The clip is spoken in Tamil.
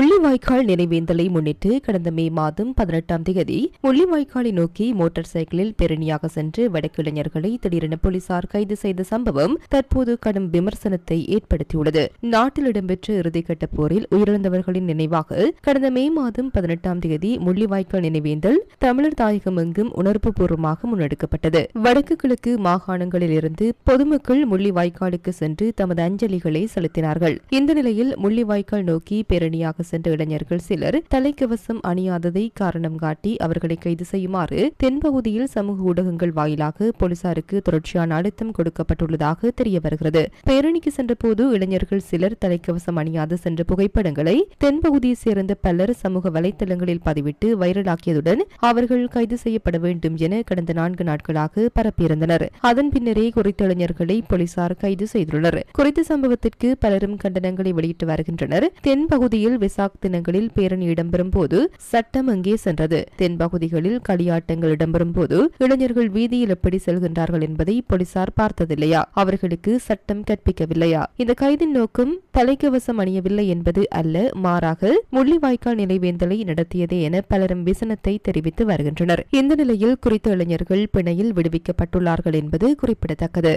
முள்ளிவாய்க்கால் நினைவேந்தலை முன்னிட்டு கடந்த மே மாதம் 18ஆம் தேதி முள்ளிவாய்க்காலை நோக்கி மோட்டார் சைக்கிளில் பேரணியாக சென்று வடக்கு இளைஞர்களை திடீரென போலீசார் கைது செய்த சம்பவம் தற்போது கடும் விமர்சனத்தை ஏற்படுத்தியுள்ளது. நாட்டில் இடம்பெற்ற இறுதிக்கட்ட போரில் உயிரிழந்தவர்களின் நினைவாக கடந்த மே மாதம் 18ஆம் தேதி முள்ளிவாய்க்கால் நினைவேந்தல் தமிழர் தாயகம் எங்கும் உணர்வுபூர்வமாக முன்னெடுக்கப்பட்டது. வடக்கு கிழக்கு மாகாணங்களில் இருந்து பொதுமக்கள் முள்ளிவாய்க்காலுக்கு சென்று தமது அஞ்சலிகளை செலுத்தினார்கள். இந்த நிலையில் முள்ளிவாய்க்கால் நோக்கி பேரணியாக சென்ற இளைஞர்கள் சிலர் தலைக்கவசம் அணியாததை காரணம் காட்டி அவர்களை கைது செய்யுமாறு தென்பகுதியில் சமூக ஊடகங்கள் வாயிலாக போலீசாருக்கு தொடர்ச்சியான அழுத்தம் கொடுக்கப்பட்டுள்ளதாக தெரிய வருகிறது. பேரணிக்கு சென்றபோது இளைஞர்கள் சிலர் தலைக்கவசம் அணியாது சென்ற புகைப்படங்களை தென்பகுதியைச் சேர்ந்த பலர் சமூக வலைதளங்களில் பதிவிட்டு வைரலாக்கியதுடன் அவர்கள் கைது செய்யப்பட வேண்டும் என கடந்த 4 நாட்களாக பரப்பியிருந்தனர். அதன் பின்னரே குறித்த இளைஞர்களை போலீசார் கைது செய்துள்ளனர். குறித்த சம்பவத்திற்கு பலரும் கண்டனங்களை வெளியிட்டு வருகின்றனர். தென்பகுதியில் வெசாக் தினங்களில் பேரணி இடம்பெறும் போது சட்டம் அங்கே சென்றது. தென்பகுதிகளில் களியாட்டங்கள் இடம்பெறும் போது இளைஞர்கள் வீதியில் எப்படி செல்கின்றார்கள் என்பதை போலீசார் பார்த்ததில்லையா? அவர்களுக்கு சட்டம் கற்பிக்கவில்லையா? இந்த கைதின் நோக்கம் தலைக்கவசம் அணியவில்லை என்பது அல்ல, மாறாக முள்ளிவாய்க்கால் நினைவேந்தலை நடத்தியதே என பலரும் விசனத்தை தெரிவித்து வருகின்றனர். இந்த நிலையில் குறித்த இளைஞர்கள் பிணையில் விடுவிக்கப்பட்டுள்ளார்கள் என்பது குறிப்பிடத்தக்கது.